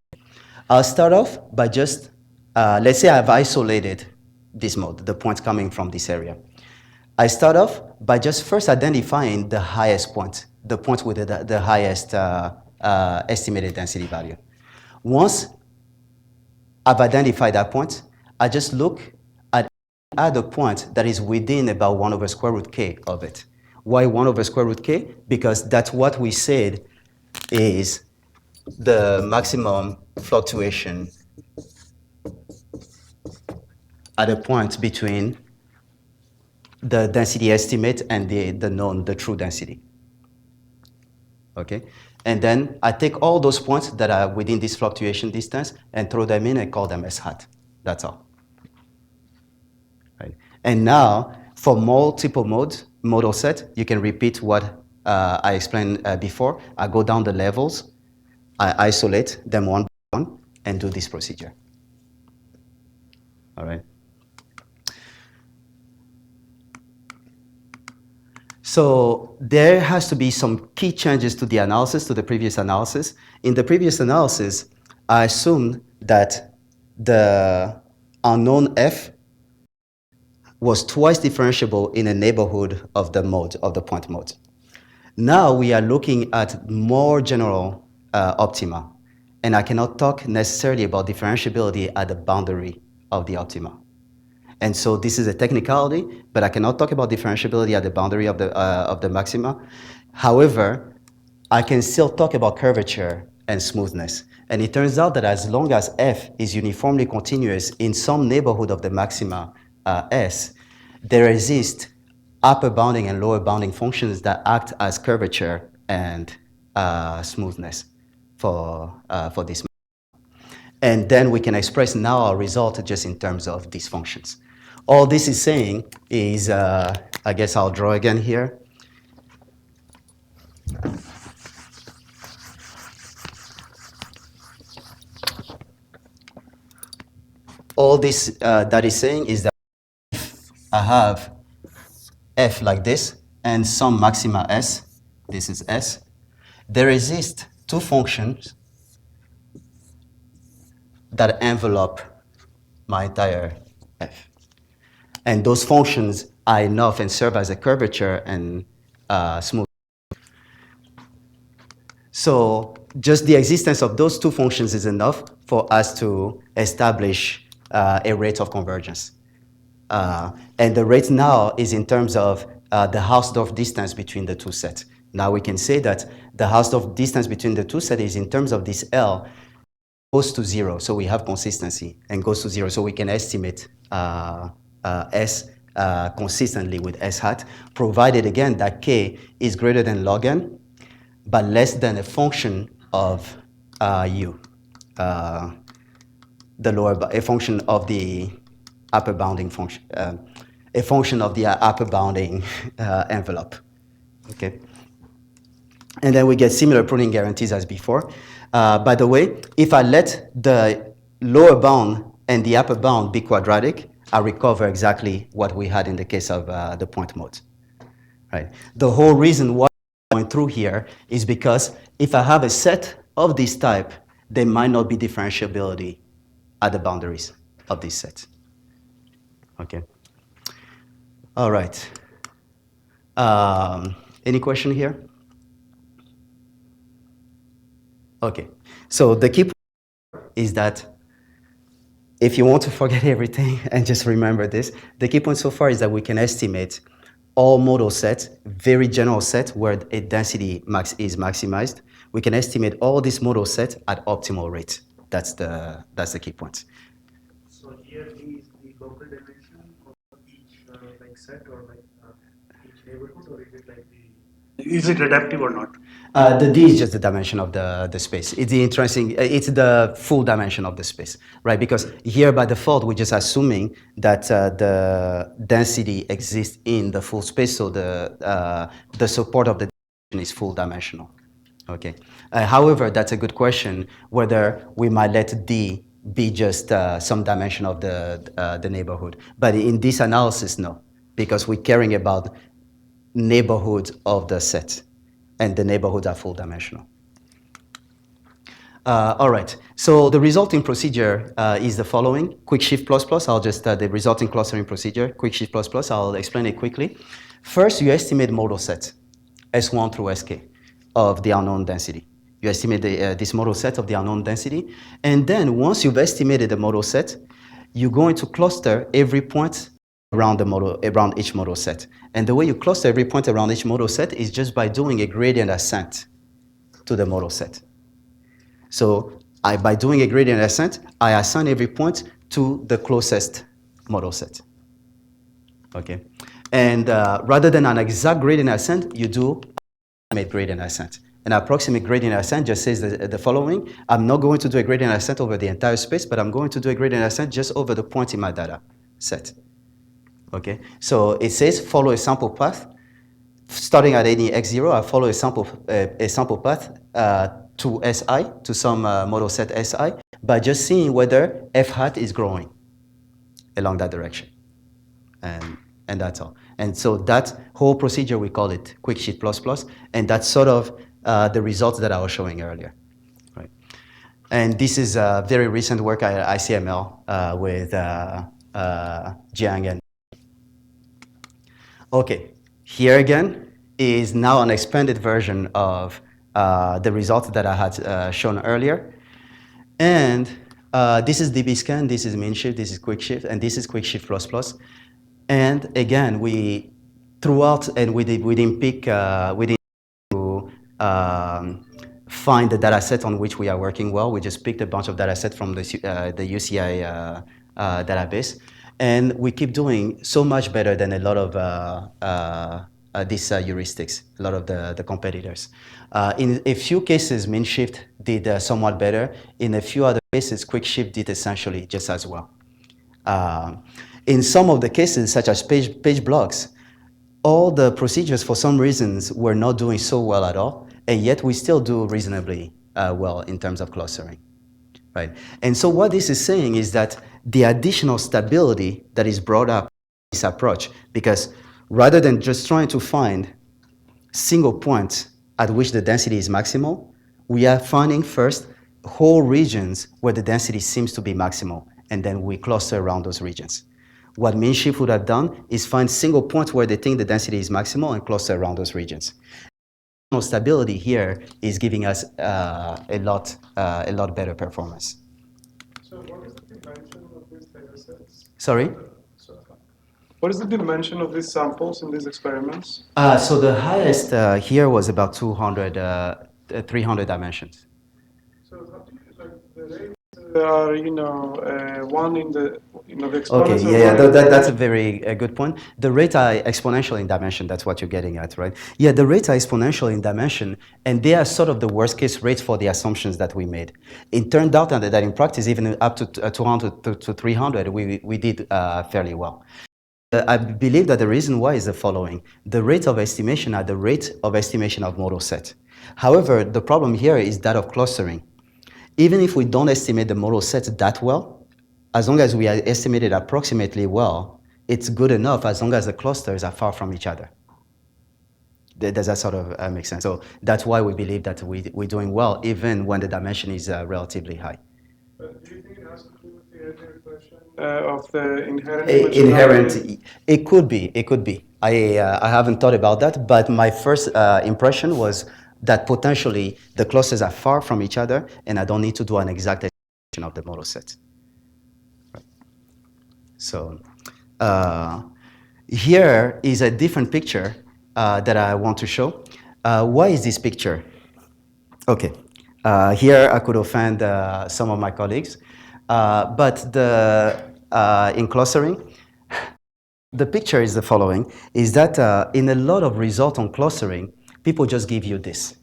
I'll start off by just, let's say I've isolated this mode, the points coming from this area. I start off by just first identifying the highest point, the point with the highest estimated density value. Once I've identified that point, I just look at a point that is within about 1 over square root k of it. Why 1 over square root k? Because that's what we said is the maximum fluctuation at a point between the density estimate and the true density. Okay? And then I take all those points that are within this fluctuation distance and throw them in and call them S hat. That's all. Right? And now, for multiple modal set, you can repeat what I explained before. I go down the levels, I isolate them one by one, and do this procedure. All right? So there has to be some key changes to the analysis, to the previous analysis. In the previous analysis, I assumed that the unknown f was twice differentiable in a neighborhood of the mode, of the point mode. Now we are looking at more general optima, and I cannot talk necessarily about differentiability at the boundary of the optima. And so this is a technicality, but I cannot talk about differentiability at the boundary of the maxima. However, I can still talk about curvature and smoothness. And it turns out that as long as f is uniformly continuous in some neighborhood of the maxima S, there exist upper bounding and lower bounding functions that act as curvature and smoothness for this. And then we can express now our result just in terms of these functions. All this is saying is, I guess I'll draw again here. All this that is saying is that if I have f like this and some maxima s, this is s, there exist two functions that envelope my entire f. And those functions are enough and serve as a curvature and smooth. So just the existence of those two functions is enough for us to establish a rate of convergence. And the rate now is in terms of the Hausdorff distance between the two sets. Now we can say that the Hausdorff distance between the two sets is in terms of this L goes to 0, so we have consistency, and goes to 0, so we can estimate S consistently with S hat, provided again that K is greater than log n, but less than a function of U, a function of the upper bounding function, a function of the upper bounding envelope, okay? And then we get similar pruning guarantees as before. By the way, if I let the lower bound and the upper bound be quadratic, I recover exactly what we had in the case of the point mode, right? The whole reason why I'm going through here is because if I have a set of this type, there might not be differentiability at the boundaries of this set, okay? All right. Any question here? Okay, so the key point is that if you want to forget everything and just remember this, the key point so far is that we can estimate all modal sets, very general set where a density is maximized. We can estimate all these modal sets at optimal rate. That's the key point. So here D is the local dimension of each like set or like each neighborhood, or is it like the? Is it adaptive or not? The D is just the dimension of the space. It's the full dimension of the space, right? Because here by default, we're just assuming that the density exists in the full space, so the support of the dimension is full dimensional, okay? However, that's a good question, whether we might let D be just some dimension of the neighborhood. But in this analysis, no, because we're caring about neighborhood of the set, and the neighborhoods are full dimensional. All right, so the resulting procedure is the following. Quick shift plus plus, I'll just, the resulting clustering procedure, quick shift plus plus, I'll explain it quickly. First, you estimate modal set, S1 through Sk, of the unknown density. You estimate this modal set of the unknown density, and then once you've estimated the modal set, you're going to cluster every point around each modal set. And the way you cluster every point around each modal set is just by doing a gradient ascent to the modal set. So by doing a gradient ascent, I assign every point to the closest modal set, okay? And rather than an exact gradient ascent, you do approximate gradient ascent. An approximate gradient ascent just says the following: I'm not going to do a gradient ascent over the entire space, but I'm going to do a gradient ascent just over the point in my data set. Okay, so it says follow a sample path. Starting at any x0, I follow a sample path to Si, to some modal set Si, by just seeing whether f hat is growing along that direction. And that's all. And so that whole procedure, we call it quick shift plus plus, and that's sort of the results that I was showing earlier. Right? And this is very recent work at ICML with Jiang and okay, here again is now an expanded version of the results that I had shown earlier. And this is dbScan, this is min shift, this is quick shift, and this is quick shift plus plus. And again, we throughout, and we didn't pick, we didn't find the data set on which we are working well. We just picked a bunch of data sets from the UCI database. And we keep doing so much better than a lot of these heuristics, a lot of the competitors. In a few cases, min shift did somewhat better. In a few other cases, quick shift did essentially just as well. In some of the cases, such as page blocks, all the procedures for some reasons were not doing so well at all, and yet we still do reasonably well in terms of clustering. Right? And so what this is saying is that the additional stability that is brought up in this approach, because rather than just trying to find single points at which the density is maximal, we are finding first whole regions where the density seems to be maximal, and then we cluster around those regions. What min shift would have done is find single points where they think the density is maximal and cluster around those regions. stability here is giving us a lot better performance. So what is the dimension of these data sets? Sorry? What is the dimension of these samples in these experiments? So the highest here was about 300 dimensions. So how do you, like, the rates are, one in the, the exponents Okay, are one. that's a very good point. The rates are exponential in dimension. That's what you're getting at, right? Yeah, the rates are exponential in dimension, and they are sort of the worst case rates for the assumptions that we made. It turned out that in practice, even up to 200 to 300, we did fairly well. I believe that the reason why is the following. The rate of estimation are the rate of estimation of model set. However, the problem here is that of clustering. Even if we don't estimate the model set that well, as long as we are estimated approximately well, it's good enough as long as the clusters are far from each other. Does that sort of make sense? So that's why we believe that we're doing well even when the dimension is relatively high. But do you think it has to do with the earlier question of the inherent Inherent, it could be. I haven't thought about that, but my first impression was that potentially the clusters are far from each other and I don't need to do an exact estimation of the model set. Right. So here is a different picture that I want to show. Why is this picture? Okay, here I could offend some of my colleagues, but in clustering, the picture is the following, is that in a lot of results on clustering, people just give you this.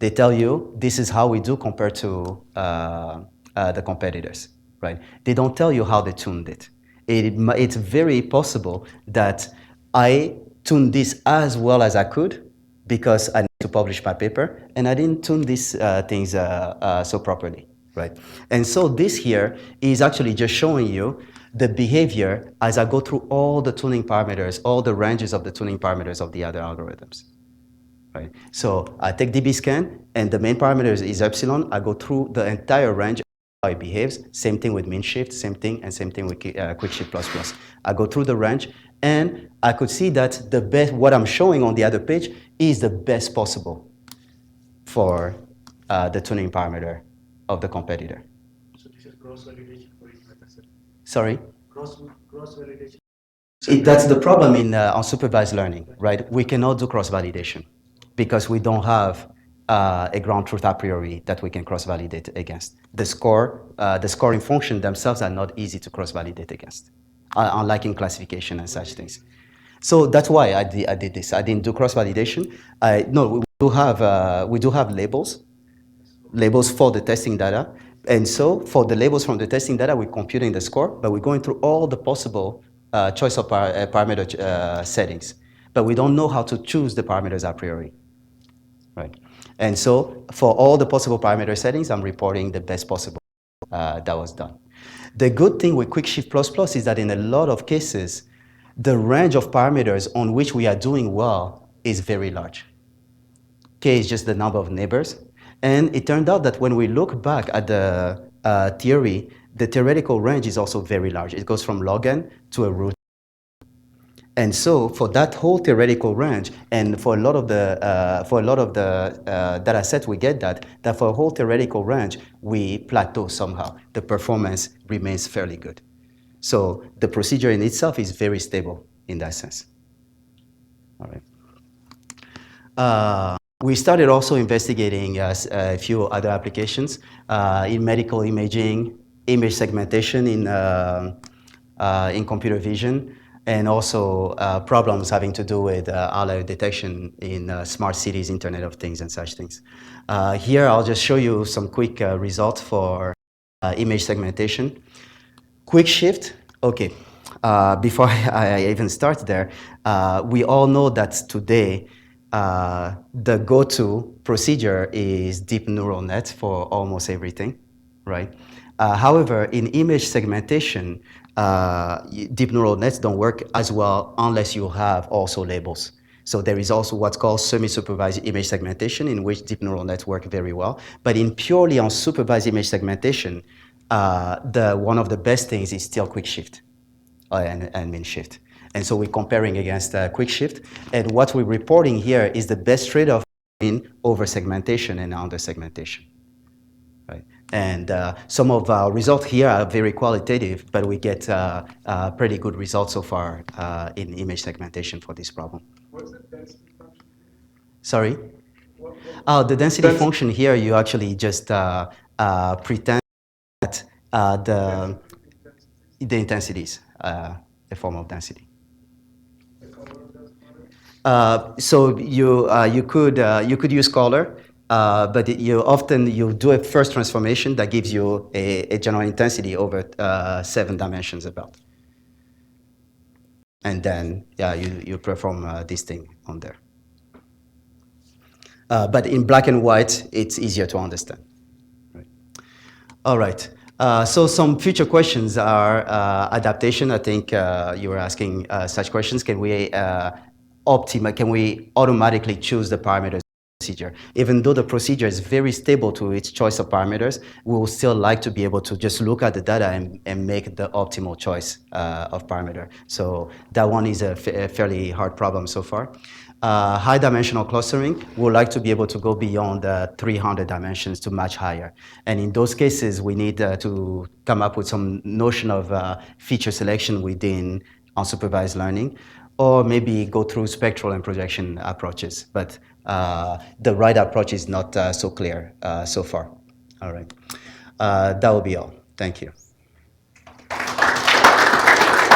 They tell you this is how we do compared to the competitors, right? They don't tell you how they tuned it. It's very possible that I tuned this as well as I could because I need to publish my paper and I didn't tune these things so properly, right? And so this here is actually just showing you the behavior as I go through all the tuning parameters, all the ranges of the tuning parameters of the other algorithms. Right. So I take dbScan, and the main parameter is epsilon. I go through the entire range of how it behaves. Same thing with min shift, same thing with quick shift plus plus. I go through the range, and I could see that the best, what I'm showing on the other page is the best possible for the tuning parameter of the competitor. So this is cross validation for each metaset. Sorry? Cross validation. That's the problem in unsupervised learning, right? We cannot do cross-validation because we don't have a ground truth a priori that we can cross-validate against. The scoring function themselves are not easy to cross-validate against, unlike in classification and such things. So that's why I did this. I didn't do cross-validation. No, we do have labels for the testing data. And so for the labels from the testing data, we're computing the score, but we're going through all the possible choice of parameter settings. But we don't know how to choose the parameters a priori, right? And so for all the possible parameter settings, I'm reporting the best possible that was done. The good thing with QuickShift++ is that in a lot of cases, the range of parameters on which we are doing well is very large. K is just the number of neighbors. And it turned out that when we look back at the theory, the theoretical range is also very large. It goes from log n to a root. And so for that whole theoretical range, and for a lot of the data sets, we get that for a whole theoretical range, we plateau somehow. The performance remains fairly good. So the procedure in itself is very stable in that sense. All right. We started also investigating a few other applications in medical imaging, image segmentation in computer vision, and also problems having to do with outlier detection in smart cities, Internet of Things, and such things. Here, I'll just show you some quick results for image segmentation. Quick shift, okay. Before I even start there, we all know that today, the go-to procedure is deep neural nets for almost everything, right? However, in image segmentation, deep neural nets don't work as well unless you have also labels. So there is also what's called semi-supervised image segmentation, in which deep neural nets work very well. But in purely unsupervised image segmentation, one of the best things is still quick shift and min shift. And so we're comparing against quick shift. And what we're reporting here is the best trade-off in over segmentation and under segmentation. Right. And some of our results here are very qualitative, but we get pretty good results so far in image segmentation for this problem. What's the density function? Sorry? What the density function here, you actually just pretend that the intensities, a form of density. So you could use color, but you do a first transformation that gives you a general intensity over 7 dimensions about, and then you perform this thing on there. But in black and white, it's easier to understand. Right. All right. So some future questions are adaptation. I think you were asking such questions. Can we Can we automatically choose the parameters procedure? Even though the procedure is very stable to its choice of parameters, we will still like to be able to just look at the data and make the optimal choice of parameter. So that one is a fairly hard problem so far. High dimensional clustering, we would like to be able to go beyond 300 dimensions to much higher. And in those cases, we need to come up with some notion of feature selection within unsupervised learning, or maybe go through spectral and projection approaches. But the right approach is not so clear so far. All right. That will be all. Thank you.